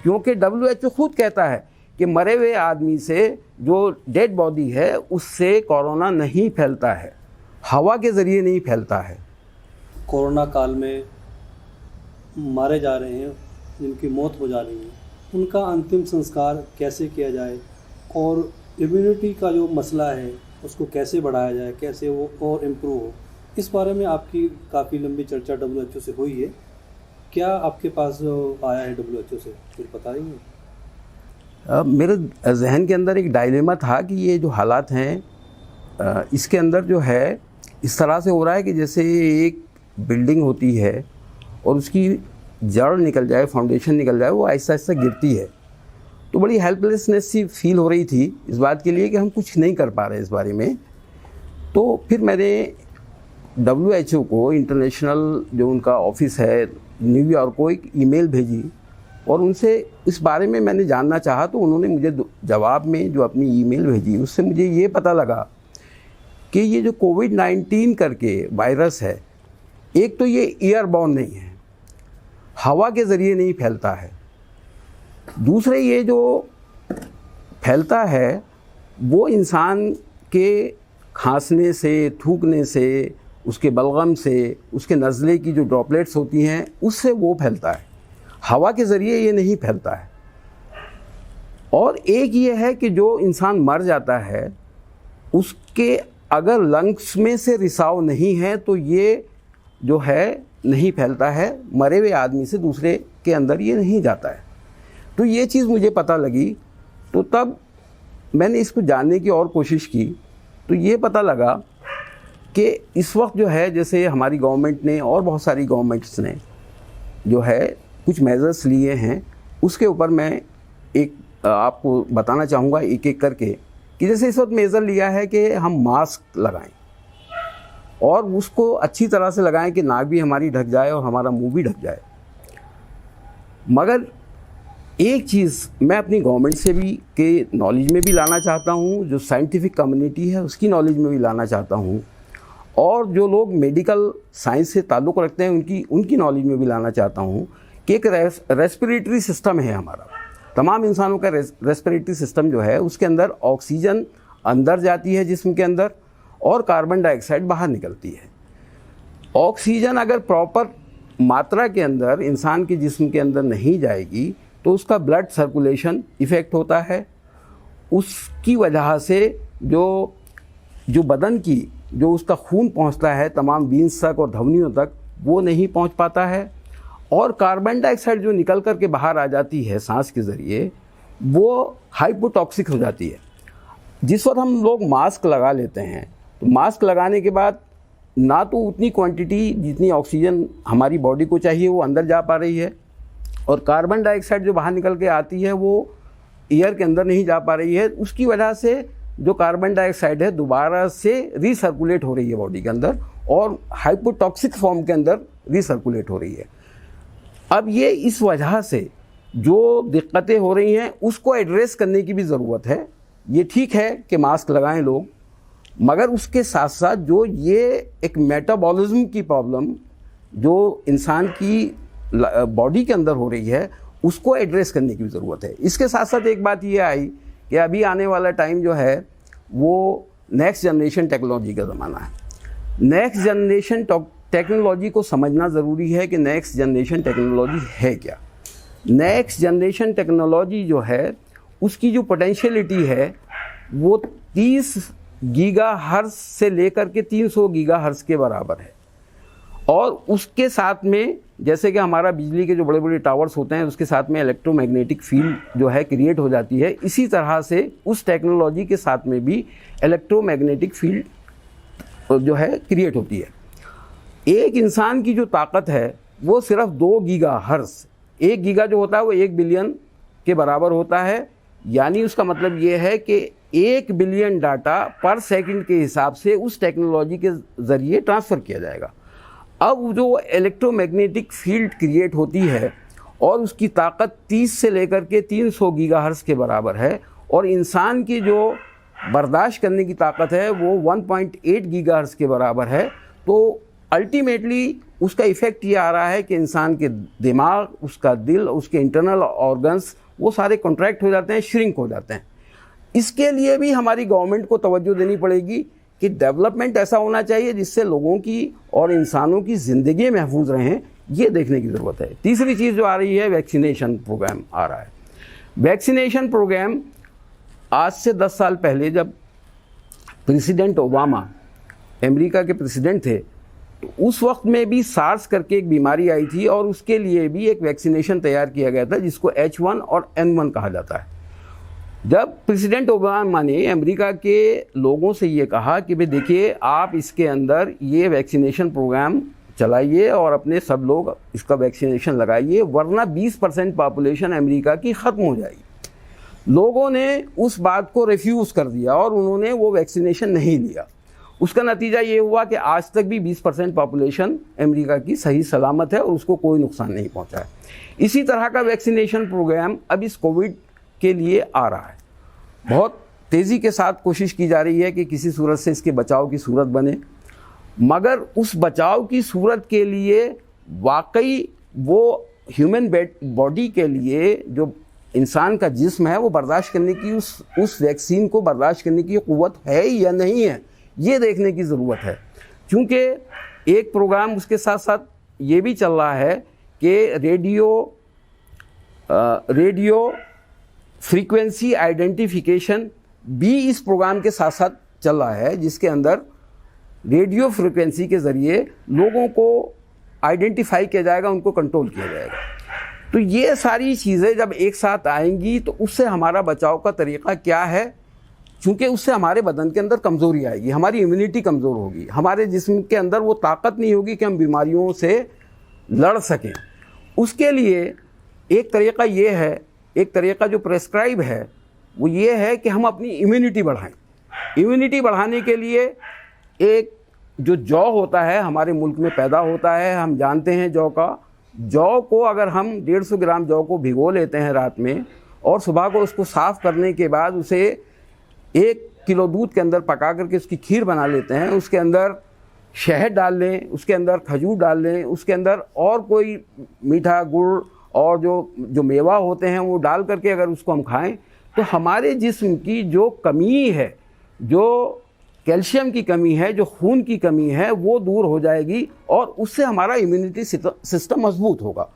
क्योंकि WHO खुद कहता है कि मरे हुए आदमी से जो डेड बॉडी है उससे कोरोना नहीं फैलता है, हवा के ज़रिए नहीं फैलता है। कोरोना काल में मारे जा रहे हैं, जिनकी मौत हो जा रही है, उनका अंतिम संस्कार कैसे किया जाए और इम्यूनिटी का जो मसला है उसको कैसे बढ़ाया जाए, कैसे वो और इम्प्रूव हो, इस बारे में आपकी काफ़ी लंबी चर्चा WHO से हुई है। क्या आपके पास आया है WHO से, कुछ बताएंगे? मेरे जहन के अंदर एक डायलेमा था कि ये जो हालात हैं इसके अंदर जो है इस तरह से हो रहा है कि जैसे एक बिल्डिंग होती है और उसकी जड़ निकल जाए, फाउंडेशन निकल जाए, वो आहिस्ता आहिस्ता गिरती है। तो बड़ी हेल्पलेसनेस सी फील हो रही थी इस बात के लिए कि हम कुछ नहीं कर पा रहे इस बारे में। तो फिर मैंने WHO को, इंटरनेशनल जो उनका ऑफिस है न्यूयॉर्क को, एक ईमेल भेजी और उनसे इस बारे में मैंने जानना चाहा। तो उन्होंने मुझे जवाब में जो अपनी ईमेल भेजी उससे मुझे ये पता लगा कि ये जो कोविड-19 करके वायरस है, एक तो ये एयरबॉर्न नहीं है, हवा के ज़रिए नहीं फैलता है। दूसरे ये जो फैलता है वो इंसान के खांसने से, थूकने से, उसके बलगम से, उसके नज़ले की जो ड्रॉपलेट्स होती हैं उससे वो फैलता है, हवा के ज़रिए ये नहीं फैलता है। और एक ये है कि जो इंसान मर जाता है उसके अगर लंग्स में से रिसाव नहीं है तो ये जो है नहीं फैलता है, मरे हुए आदमी से दूसरे के अंदर ये नहीं जाता है। तो ये चीज़ मुझे पता लगी, तो तब मैंने इसको जानने की और कोशिश की। तो ये पता लगा कि इस वक्त जो है, जैसे हमारी गवर्नमेंट ने और बहुत सारी गवर्नमेंट्स ने जो है कुछ मेजर्स लिए हैं, उसके ऊपर मैं एक आपको बताना चाहूँगा एक एक करके कि जैसे इस वक्त मेज़र लिया है कि हम मास्क लगाएं और उसको अच्छी तरह से लगाएं कि नाक भी हमारी ढक जाए और हमारा मुंह भी ढक जाए। मगर एक चीज़ मैं अपनी गवर्नमेंट से भी के नॉलेज में भी लाना चाहता हूँ, जो साइंटिफिक कम्युनिटी है उसकी नॉलेज में भी लाना चाहता हूँ, और जो लोग मेडिकल साइंस से ताल्लुक़ रखते हैं उनकी नॉलेज में भी लाना चाहता हूँ कि एक रेस्पिरेटरी सिस्टम है हमारा। तमाम इंसानों का रेस्पिरेटरी सिस्टम जो है उसके अंदर ऑक्सीजन अंदर जाती है जिस्म के अंदर और कार्बन डाइऑक्साइड बाहर निकलती है। ऑक्सीजन अगर प्रॉपर मात्रा के अंदर इंसान के जिस्म के अंदर नहीं जाएगी तो उसका ब्लड सर्कुलेशन इफ़ेक्ट होता है। उसकी वजह से जो बदन की जो उसका खून पहुंचता है तमाम वीन्स तक और धमनियों तक, वो नहीं पहुंच पाता है। और कार्बन डाइऑक्साइड जो निकल कर के बाहर आ जाती है सांस के ज़रिए, वो हाइपोटॉक्सिक हो जाती है। जिस वक्त हम लोग मास्क लगा लेते हैं तो मास्क लगाने के बाद ना तो उतनी क्वांटिटी जितनी ऑक्सीजन हमारी बॉडी को चाहिए वो अंदर जा पा रही है, और कार्बन डाइऑक्साइड जो बाहर निकल के आती है वो एयर के अंदर नहीं जा पा रही है। उसकी वजह से जो कार्बन डाइऑक्साइड है दोबारा से रीसर्कुलेट हो रही है बॉडी के अंदर और हाइपोटॉक्सिक फॉर्म के अंदर रीसर्कुलेट हो रही है। अब ये इस वजह से जो दिक्कतें हो रही हैं उसको एड्रेस करने की भी ज़रूरत है। ये ठीक है कि मास्क लगाएं लोग, मगर उसके साथ साथ जो ये एक मेटाबॉलिज्म की प्रॉब्लम जो इंसान की बॉडी के अंदर हो रही है उसको एड्रेस करने की भी ज़रूरत है। इसके साथ साथ एक बात ये आई कि अभी आने वाला टाइम जो है वो नेक्स्ट जनरेशन टेक्नोलॉजी का ज़माना है। नेक्स्ट जनरेशन टेक्नोलॉजी को समझना ज़रूरी है कि नेक्स्ट जनरेशन टेक्नोलॉजी है क्या। नेक्स्ट जनरेशन टेक्नोलॉजी जो है उसकी जो पोटेंशियलिटी है वो 30 गीगाहर्ट्ज़ से लेकर के 300 गीगाहर्ट्ज़ के बराबर है। और उसके साथ में जैसे कि हमारा बिजली के जो बड़े बड़े टावर्स होते हैं उसके साथ में इलेक्ट्रोमैग्नेटिक फील्ड जो है क्रिएट हो जाती है, इसी तरह से उस टेक्नोलॉजी के साथ में भी इलेक्ट्रोमैग्नेटिक फील्ड जो है क्रिएट होती है। एक इंसान की जो ताकत है वो सिर्फ 2 गीगाहर्ट्ज़, 1 गीगा जो होता है वो 1 बिलियन के बराबर होता है। यानी उसका मतलब ये है कि 1 बिलियन डाटा पर सेकंड के हिसाब से उस टेक्नोलॉजी के ज़रिए ट्रांसफ़र किया जाएगा। अब जो इलेक्ट्रोमैग्नेटिक फील्ड क्रिएट होती है और उसकी ताकत 30 से लेकर के 300 गीगाहर्ट्ज़ के बराबर है, और इंसान की जो बर्दाश्त करने की ताकत है वो 1.8 गीगाहर्ट्ज़ के बराबर है। तो अल्टीमेटली उसका इफ़ेक्ट ये आ रहा है कि इंसान के दिमाग, उसका दिल, उसके इंटरनल ऑर्गन्स वो सारे कॉन्ट्रैक्ट हो जाते हैं, श्रिंक हो जाते हैं। इसके लिए भी हमारी गवर्नमेंट को तवज्जो देनी पड़ेगी कि डेवलपमेंट ऐसा होना चाहिए जिससे लोगों की और इंसानों की ज़िंदगी महफूज रहें, ये देखने की ज़रूरत है। तीसरी चीज़ जो आ रही है, वैक्सीनेशन प्रोग्राम आ रहा है। वैक्सीनेशन प्रोग्राम आज से 10 साल पहले जब प्रेसिडेंट ओबामा अमेरिका के प्रेसिडेंट थे, तो उस वक्त में भी सार्स करके एक बीमारी आई थी और उसके लिए भी एक वैक्सीनेशन तैयार किया गया था जिसको H1 और N1 कहा जाता है। जब प्रेसिडेंट ओबामा ने अमेरिका के लोगों से ये कहा कि भाई देखिए, आप इसके अंदर ये वैक्सीनेशन प्रोग्राम चलाइए और अपने सब लोग इसका वैक्सीनेशन लगाइए, वरना 20% पॉपुलेशन अमेरिका की ख़त्म हो जाएगी। लोगों ने उस बात को रिफ्यूज़ कर दिया और उन्होंने वो वैक्सीनेशन नहीं लिया। उसका नतीजा ये हुआ कि आज तक भी 20% पॉपुलेशन अमेरिका की सही सलामत है और उसको कोई नुकसान नहीं पहुंचा है। इसी तरह का वैक्सीनेशन प्रोग्राम अब इस कोविड के लिए आ रहा है। बहुत तेज़ी के साथ कोशिश की जा रही है कि किसी सूरत से इसके बचाव की सूरत बने, मगर उस बचाव की सूरत के लिए वाकई वो ह्यूमन बॉडी के लिए जो इंसान का जिस्म है वो बर्दाश्त करने की, उस वैक्सीन को बर्दाश्त करने की क़ुव्वत है या नहीं है, ये देखने की ज़रूरत है। क्योंकि एक प्रोग्राम उसके साथ साथ ये भी चल रहा है कि रेडियो फ्रीक्वेंसी आइडेंटिफिकेशन भी इस प्रोग्राम के साथ साथ चल रहा है, जिसके अंदर रेडियो फ्रीक्वेंसी के ज़रिए लोगों को आइडेंटिफाई किया जाएगा, उनको कंट्रोल किया जाएगा। तो ये सारी चीज़ें जब एक साथ आएंगी तो उससे हमारा बचाव का तरीक़ा क्या है, क्योंकि उससे हमारे बदन के अंदर कमज़ोरी आएगी, हमारी इम्यूनिटी कमज़ोर होगी, हमारे जिस्म के अंदर वो ताकत नहीं होगी कि हम बीमारियों से लड़ सकें। उसके लिए एक तरीक़ा ये है, एक तरीक़ा जो प्रेस्क्राइब है वो ये है कि हम अपनी इम्यूनिटी बढ़ाएं। इम्यूनिटी बढ़ाने के लिए एक जो जौ होता है हमारे मुल्क में पैदा होता है, हम जानते हैं जौ को अगर हम 150 ग्राम जौ को भिगो लेते हैं रात में और सुबह को उसको साफ़ करने के बाद उसे 1 किलो दूध के अंदर पका करके उसकी खीर बना लेते हैं, उसके अंदर शहद डाल लें, उसके अंदर खजूर डाल लें, उसके अंदर और कोई मीठा गुड़ और जो मेवा होते हैं वो डाल करके अगर उसको हम खाएं तो हमारे जिस्म की जो कमी है, जो कैल्शियम की कमी है, जो खून की कमी है, वो दूर हो जाएगी और उससे हमारा इम्यूनिटी सिस्टम मजबूत होगा।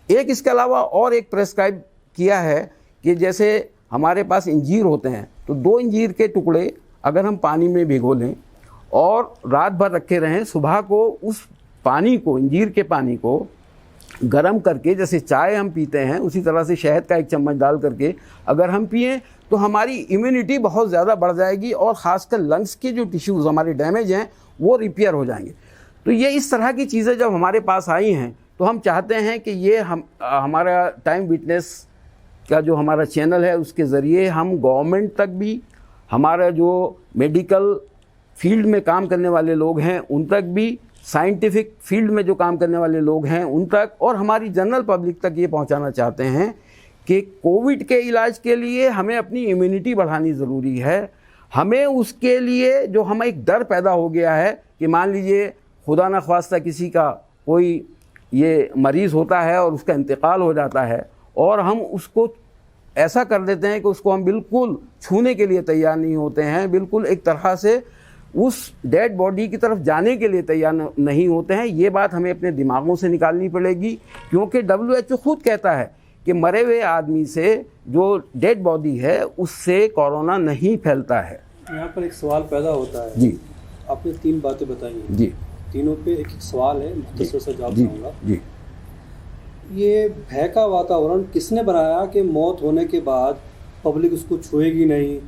एक इसके अलावा और एक प्रेस्क्राइब किया है कि जैसे हमारे पास इंजीर होते हैं तो 2 इंजीर के टुकड़े अगर हम पानी में भिगो लें और रात भर रखे रहें, सुबह को उस पानी को, इंजीर के पानी को गरम करके, जैसे चाय हम पीते हैं उसी तरह से शहद का 1 चम्मच डाल करके अगर हम पिएं तो हमारी इम्यूनिटी बहुत ज़्यादा बढ़ जाएगी और ख़ासकर लंग्स के जो टिश्यूज़ हमारे डैमेज हैं वो रिपेयर हो जाएंगे। तो ये इस तरह की चीज़ें जब हमारे पास आई हैं तो हम चाहते हैं कि ये हमारा टाइम विटनेस का जो हमारा चैनल है उसके ज़रिए हम गवर्नमेंट तक भी, हमारा जो मेडिकल फील्ड में काम करने वाले लोग हैं उन तक भी, साइंटिफिक फील्ड में जो काम करने वाले लोग हैं उन तक और हमारी जनरल पब्लिक तक ये पहुंचाना चाहते हैं कि कोविड के इलाज के लिए हमें अपनी इम्यूनिटी बढ़ानी ज़रूरी है। हमें उसके लिए जो हमें एक डर पैदा हो गया है कि मान लीजिए खुदा न ख्वास्ता किसी का कोई ये मरीज़ होता है और उसका इंतकाल हो जाता है और हम उसको ऐसा कर देते हैं कि उसको हम बिल्कुल छूने के लिए तैयार नहीं होते हैं, बिल्कुल एक तरह से उस डेड बॉडी की तरफ जाने के लिए तैयार नहीं होते हैं। ये बात हमें अपने दिमागों से निकालनी पड़ेगी, क्योंकि WHO खुद कहता है कि मरे हुए आदमी से जो डेड बॉडी है उससे कोरोना नहीं फैलता है। यहाँ पर एक सवाल पैदा होता है जी, आपने 3 बातें बताई हैं जी, तीनों पे एक सवाल है, मुख्तसर से जवाब चाहूँगा। जी, ये भय का वातावरण किसने बनाया कि मौत होने के बाद पब्लिक उसको छुएगी नहीं,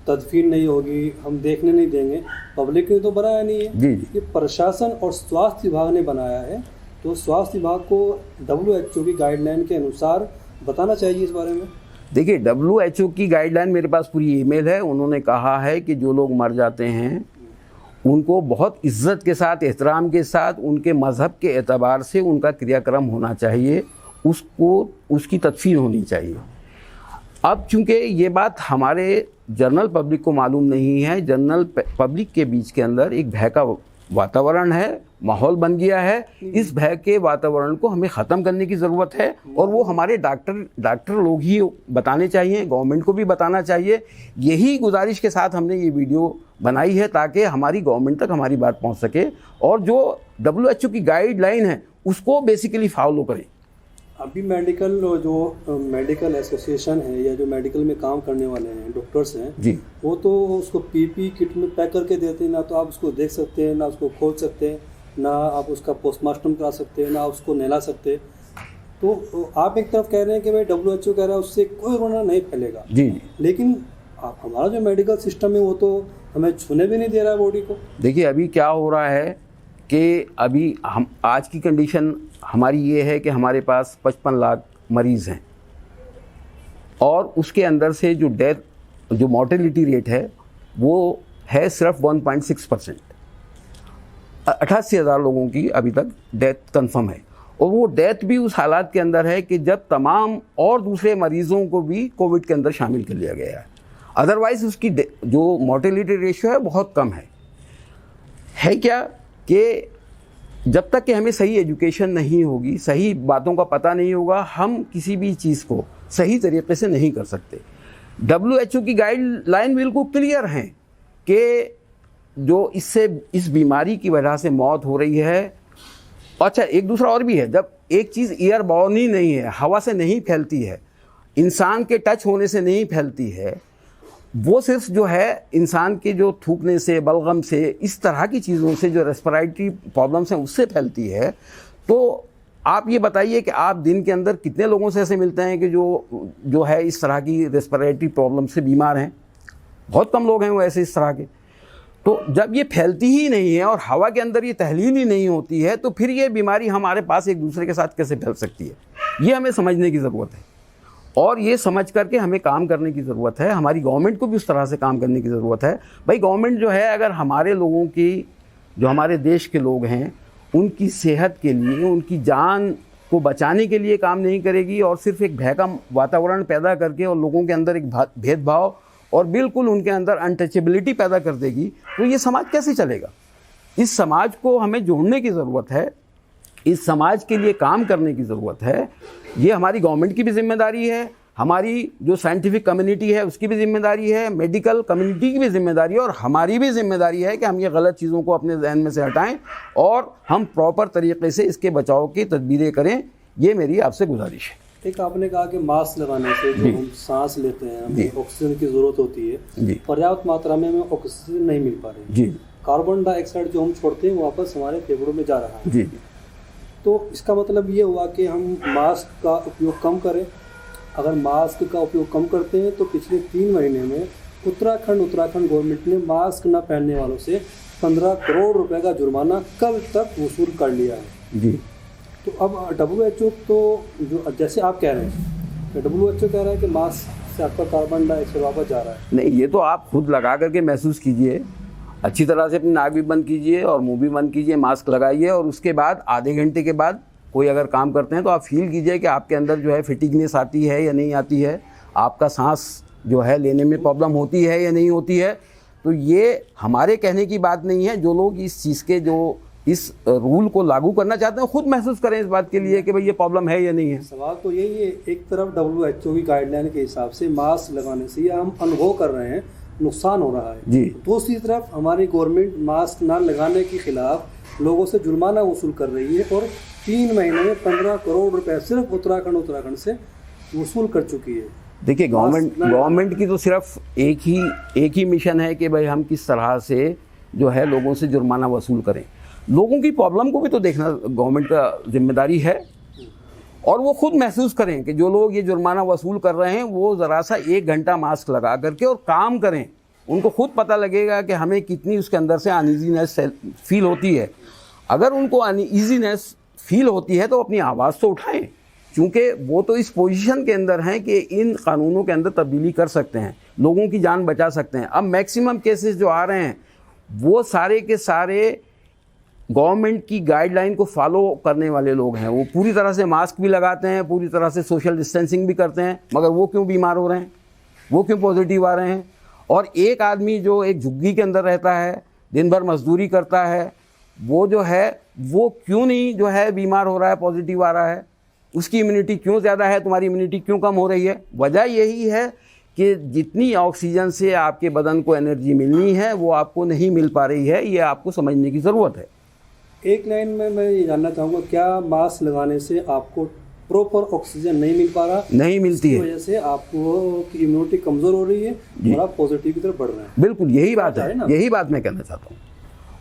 तदफीन नहीं होगी, हम देखने नहीं देंगे? पब्लिक ने तो बनाया नहीं है, जी, ये प्रशासन और स्वास्थ्य विभाग ने बनाया है। तो स्वास्थ्य विभाग को WHO की गाइडलाइन के अनुसार बताना चाहिए इस बारे में। देखिए, WHO की गाइडलाइन मेरे पास पूरी ईमेल है। उन्होंने कहा है कि जो लोग मर जाते हैं उनको बहुत इज्जत के साथ, एहतराम के साथ, उनके मज़हब के एतबार से उनका क्रियाक्रम होना चाहिए, उसकी तदफीन होनी चाहिए। अब चूँकि ये बात हमारे जनरल पब्लिक को मालूम नहीं है, जनरल पब्लिक के बीच के अंदर एक भय का वातावरण है, माहौल बन गया है। इस भय के वातावरण को हमें ख़त्म करने की ज़रूरत है और वो हमारे डॉक्टर लोग ही बताने चाहिए, गवर्नमेंट को भी बताना चाहिए। यही गुजारिश के साथ हमने ये वीडियो बनाई है ताकि हमारी गवर्नमेंट तक हमारी बात पहुंच सके और जो WHO की गाइडलाइन है उसको बेसिकली फॉलो करें। अभी मेडिकल एसोसिएशन है या जो मेडिकल में काम करने वाले हैं डॉक्टर्स हैं जी, वो तो उसको पीपी किट में पैक करके देते हैं, ना तो आप उसको देख सकते हैं, ना उसको खोल सकते हैं, ना आप उसका पोस्टमार्टम करा सकते हैं, ना उसको नहला सकते। तो आप एक तरफ कह रहे हैं कि भाई WHO कह रहा है उससे कोई कोरोना नहीं फैलेगा, जी जी। लेकिन आप हमारा जो मेडिकल सिस्टम है वो तो हमें छूने भी नहीं दे रहा है बॉडी को। देखिए अभी क्या हो रहा है कि अभी हम आज की कंडीशन हमारी ये है कि हमारे पास 55 लाख मरीज़ हैं और उसके अंदर से जो मॉर्टेलिटी रेट है वो है सिर्फ 1.6%। 88,000 लोगों की अभी तक डेथ कंफर्म है और वो डेथ भी उस हालात के अंदर है कि जब तमाम और दूसरे मरीज़ों को भी कोविड के अंदर शामिल कर लिया गया है। अदरवाइज़ उसकी जो मॉर्टेलिटी रेशियो है बहुत कम है क्या कि जब तक कि हमें सही एजुकेशन नहीं होगी, सही बातों का पता नहीं होगा, हम किसी भी चीज़ को सही तरीके से नहीं कर सकते। WHO की गाइडलाइन बिल्कुल क्लियर हैं कि जो इस बीमारी की वजह से मौत हो रही है। अच्छा, एक दूसरा और भी है, जब एक चीज़ एयरबॉर्न ही नहीं है, हवा से नहीं फैलती है, इंसान के टच होने से नहीं फैलती है, वो सिर्फ जो है इंसान के जो थूकने से, बलगम से, इस तरह की चीज़ों से, जो रेस्पिरेटरी प्रॉब्लम्स हैं उससे फैलती है। तो आप ये बताइए कि आप दिन के अंदर कितने लोगों से ऐसे मिलते हैं कि जो है इस तरह की रेस्पिरेटरी प्रॉब्लम से बीमार हैं? बहुत कम लोग हैं वो ऐसे इस तरह के। तो जब ये फैलती ही नहीं है और हवा के अंदर ये तहलील ही नहीं होती है तो फिर ये बीमारी हमारे पास एक दूसरे के साथ कैसे फैल सकती है? ये हमें समझने की ज़रूरत है और ये समझ करके हमें काम करने की ज़रूरत है। हमारी गवर्नमेंट को भी उस तरह से काम करने की ज़रूरत है। भाई गवर्नमेंट जो है अगर हमारे लोगों की, जो हमारे देश के लोग हैं, उनकी सेहत के लिए, उनकी जान को बचाने के लिए काम नहीं करेगी और सिर्फ एक भय का वातावरण पैदा करके और लोगों के अंदर एक भेदभाव और बिल्कुल उनके अंदर अनटचेबिलिटी पैदा कर देगी तो ये समाज कैसे चलेगा? इस समाज को हमें जोड़ने की ज़रूरत है, इस समाज के लिए काम करने की ज़रूरत है। ये हमारी गवर्नमेंट की भी जिम्मेदारी है, हमारी जो साइंटिफिक कम्युनिटी है उसकी भी जिम्मेदारी है, मेडिकल कम्युनिटी की भी जिम्मेदारी है और हमारी भी जिम्मेदारी है कि हम ये गलत चीज़ों को अपने जहन में से हटाएं और हम प्रॉपर तरीके से इसके बचाव की तदबीरें करें। ये मेरी आपसे गुजारिश है। एक आपने कहा कि मास्क लगाने से जो हम सांस लेते हैं हमें ऑक्सीजन की ज़रूरत होती है, पर्याप्त मात्रा में हमें ऑक्सीजन नहीं मिल पा रही जी। कार्बन डाइऑक्साइड जो हम छोड़ते हैं वापस हमारे फेफड़ों में जा रहा है जी। तो इसका मतलब ये हुआ कि हम मास्क का उपयोग कम करें। अगर मास्क का उपयोग कम करते हैं तो पिछले 3 महीने में उत्तराखंड गवर्नमेंट ने मास्क न पहनने वालों से 15 करोड़ रुपए का जुर्माना कल तक वसूल कर लिया है जी। तो अब WHO तो जो जैसे आप कह रहे हैं, WHO कह रहा है कि मास्क से आपका कार्बन डाइऑक्साइड वापस जा रहा है। नहीं, ये तो आप खुद लगा करके महसूस कीजिए, अच्छी तरह से अपनी नाक भी बंद कीजिए और मुंह भी बंद कीजिए, मास्क लगाइए और उसके बाद आधे घंटे के बाद कोई अगर काम करते हैं तो आप फील कीजिए कि आपके अंदर जो है फिटिगनेस आती है या नहीं आती है, आपका सांस जो है लेने में प्रॉब्लम होती है या नहीं होती है। तो ये हमारे कहने की बात नहीं है, जो लोग इस चीज़ के जो इस रूल को लागू करना चाहते हैं खुद महसूस करें इस बात के लिए कि भाई ये प्रॉब्लम है या नहीं है। सवाल तो यही है, एक तरफ WHO की गाइडलाइन के हिसाब से मास्क लगाने से या हम अनुभव कर रहे हैं नुकसान हो रहा है जी, दूसरी तरफ हमारी गवर्नमेंट मास्क ना लगाने के खिलाफ लोगों से जुर्माना वसूल कर रही है और 3 महीने में 15 करोड़ रुपए सिर्फ उत्तराखंड से वसूल कर चुकी है। देखिए गवर्नमेंट की तो सिर्फ एक ही मिशन है कि भाई हम किस तरह से जो है लोगों से जुर्माना वसूल करें। लोगों की प्रॉब्लम को भी तो देखना गवर्नमेंट का जिम्मेदारी है और वो खुद महसूस करें कि जो लोग ये जुर्माना वसूल कर रहे हैं वो ज़रा सा 1 घंटा मास्क लगा करके और काम करें, उनको खुद पता लगेगा कि हमें कितनी उसके अंदर से अनईजीनेस फील होती है। अगर उनको अनईजीनेस फील होती है तो अपनी आवाज़ तो उठाएं, क्योंकि वो तो इस पोजीशन के अंदर हैं कि इन कानूनों के अंदर तब्दीली कर सकते हैं, लोगों की जान बचा सकते हैं। अब मैक्सिमम केसेस जो आ रहे हैं वो सारे के सारे गवर्नमेंट की गाइडलाइन को फॉलो करने वाले लोग हैं। वो पूरी तरह से मास्क भी लगाते हैं, पूरी तरह से सोशल डिस्टेंसिंग भी करते हैं, मगर वो क्यों बीमार हो रहे हैं, वो क्यों पॉजिटिव आ रहे हैं? और एक आदमी जो एक झुग्गी के अंदर रहता है, दिन भर मजदूरी करता है वो जो है वो क्यों नहीं जो है बीमार हो रहा है, पॉजिटिव आ रहा है, उसकी इम्यूनिटी क्यों ज़्यादा है, तुम्हारी इम्यूनिटी क्यों कम हो रही है। वजह यही है कि जितनी ऑक्सीजन से आपके बदन को एनर्जी मिलनी है वो आपको नहीं मिल पा रही है, ये आपको समझने की ज़रूरत है। एक लाइन में मैं ये जानना चाहूँगा, क्या मास्क लगाने से आपको प्रॉपर ऑक्सीजन नहीं मिल पा रहा? नहीं मिलती है, वजह से आपको इम्यूनिटी कमज़ोर हो रही है और आप पॉजिटिव की तरफ बढ़ रहे हैं। बिल्कुल यही बात है, यही बात मैं कहना चाहता हूँ।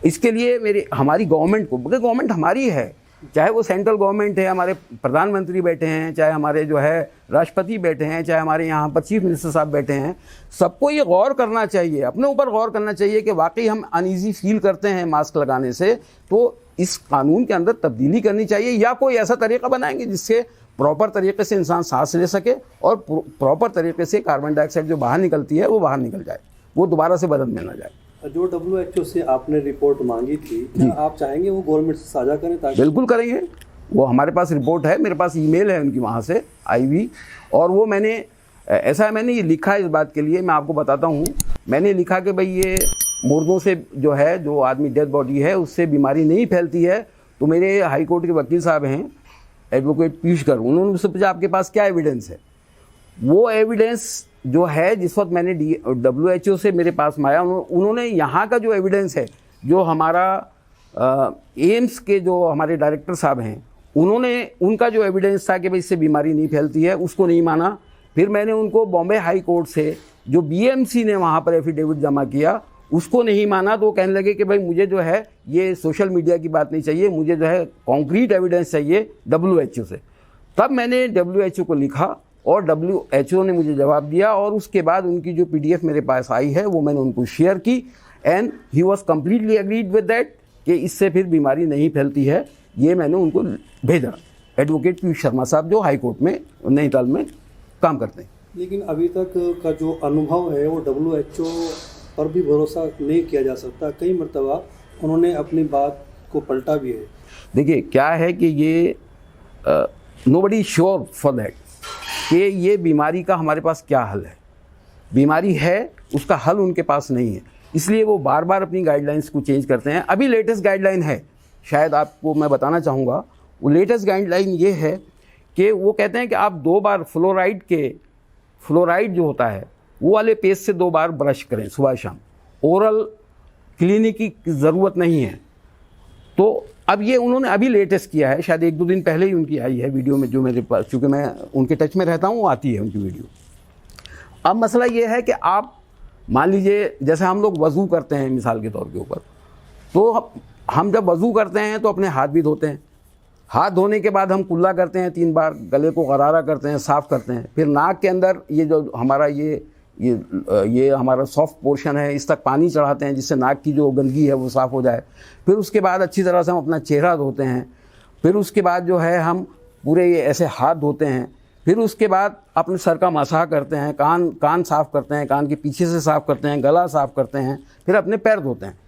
इसके लिए हमारी गवर्नमेंट को, बल्कि गवर्नमेंट हमारी है, चाहे वो सेंट्रल गवर्नमेंट है, हमारे प्रधानमंत्री बैठे हैं, चाहे हमारे जो है राष्ट्रपति बैठे हैं, चाहे हमारे यहाँ पर चीफ मिनिस्टर साहब बैठे हैं, सबको ये गौर करना चाहिए, अपने ऊपर गौर करना चाहिए कि वाकई हम अनईजी फील करते हैं मास्क लगाने से, तो इस कानून के अंदर तब्दीली करनी चाहिए या कोई ऐसा तरीका बनाएंगे जिससे प्रॉपर तरीके से इंसान सांस ले सके और प्रॉपर तरीके से कार्बन डाइऑक्साइड जो बाहर निकलती है वो बाहर निकल जाए, वो दोबारा से बदन में ना जाए। जो WHO से आपने रिपोर्ट मांगी थी, क्या आप चाहेंगे वो गवर्नमेंट से साझा करें? ताकि बिल्कुल करेंगे, वो हमारे पास रिपोर्ट है, मेरे पास ईमेल है उनकी वहाँ से आई हुई, और वो मैंने ये लिखा है इस बात के लिए, मैं आपको बताता हूँ। मैंने लिखा कि भाई ये मुर्दों से जो है, जो आदमी डेड बॉडी है उससे बीमारी नहीं फैलती है। तो मेरे हाई कोर्ट के वकील साहब हैं एडवोकेट पीयूष कर, उन्होंने मुझसे पूछा आपके पास क्या एविडेंस है। वो एविडेंस जो है जिस वक्त मैंने WHO से मेरे पास में आया, उन्होंने यहाँ का जो एविडेंस है, जो हमारा एम्स के जो हमारे डायरेक्टर साहब हैं, उनका जो एविडेंस था कि भाई इससे बीमारी नहीं फैलती है, उसको नहीं माना। फिर मैंने उनको बॉम्बे हाई कोर्ट से जो BMC ने वहाँ पर एफिडेविट जमा किया, उसको नहीं माना। तो वो कहने लगे कि भाई मुझे जो है ये सोशल मीडिया की बात नहीं चाहिए, मुझे जो है कॉन्क्रीट एविडेंस चाहिए WHO से। तब मैंने WHO को लिखा और WHO ने मुझे जवाब दिया, और उसके बाद उनकी जो PDF मेरे पास आई है वो मैंने उनको शेयर की, and he was completely agreed with that कि इससे फिर बीमारी नहीं फैलती है। ये मैंने उनको भेजा, एडवोकेट पीयूष शर्मा साहब जो हाई कोर्ट में नैनीताल में काम करते हैं। लेकिन अभी तक का जो अनुभव है वो WHO पर भी भरोसा नहीं किया जा सकता। कई मरतबा उन्होंने अपनी बात को पलटा भी है। देखिए क्या है कि ये नोबडी श्योर फॉर दैट कि ये बीमारी का हमारे पास क्या हल है। बीमारी है, उसका हल उनके पास नहीं है, इसलिए वो बार बार अपनी गाइडलाइंस को चेंज करते हैं। अभी लेटेस्ट गाइडलाइन है, शायद आपको मैं बताना चाहूँगा, वो लेटेस्ट गाइडलाइन ये है कि वो कहते हैं कि आप 2 बार फ्लोराइड जो होता है वो वाले पेस्ट से 2 बार ब्रश करें सुबह शाम। ओरल क्लिनिक की ज़रूरत नहीं है। तो अब ये उन्होंने अभी लेटेस्ट किया है, शायद 1-2 दिन पहले ही उनकी आई है वीडियो में, जो मेरे पास, चूँकि मैं उनके टच में रहता हूँ, वो आती है उनकी वीडियो। अब मसला ये है कि आप मान लीजिए जैसे हम लोग वज़ू करते हैं मिसाल के तौर के ऊपर, तो हम जब वज़ू करते हैं तो अपने हाथ भी धोते हैं। हाथ धोने के बाद हम कुल्ला करते हैं 3 बार, गले को गरारा करते हैं, साफ़ करते हैं। फिर नाक के अंदर ये जो हमारा ये हमारा सॉफ्ट पोर्शन है, इस तक पानी चढ़ाते हैं जिससे नाक की जो गंदगी है वो साफ़ हो जाए। फिर उसके बाद अच्छी तरह से हम अपना चेहरा धोते हैं। फिर उसके बाद जो है हम पूरे ये ऐसे हाथ धोते हैं। फिर उसके बाद अपने सर का मसाह करते हैं, कान साफ़ करते हैं, कान के पीछे से साफ़ करते हैं, गला साफ़ करते हैं, फिर अपने पैर धोते हैं।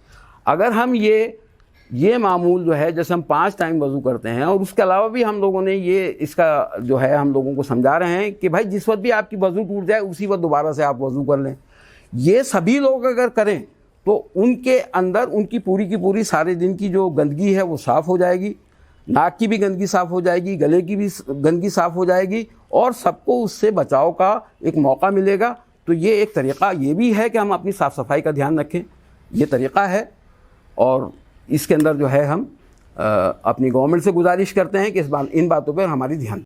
अगर हम ये मामूल जो है, जैसे हम 5 टाइम वज़ू करते हैं, और उसके अलावा भी हम लोगों ने इसका जो है हम लोगों को समझा रहे हैं कि भाई जिस वक्त भी आपकी वज़ू टूट जाए उसी वक्त दोबारा से आप वज़ू कर लें। ये सभी लोग अगर करें तो उनके अंदर उनकी पूरी की पूरी सारे दिन की जो गंदगी है वो साफ़ हो जाएगी, नाक की भी गंदगी साफ़ हो जाएगी, गले की भी गंदगी साफ़ हो जाएगी, और सबको उससे बचाव का एक मौका मिलेगा। तो ये एक तरीक़ा ये भी है कि हम अपनी साफ़ सफाई का ध्यान रखें, ये तरीक़ा है। और इसके अंदर जो है हम अपनी गवर्नमेंट से गुजारिश करते हैं कि इन बातों पर हमारी ध्यान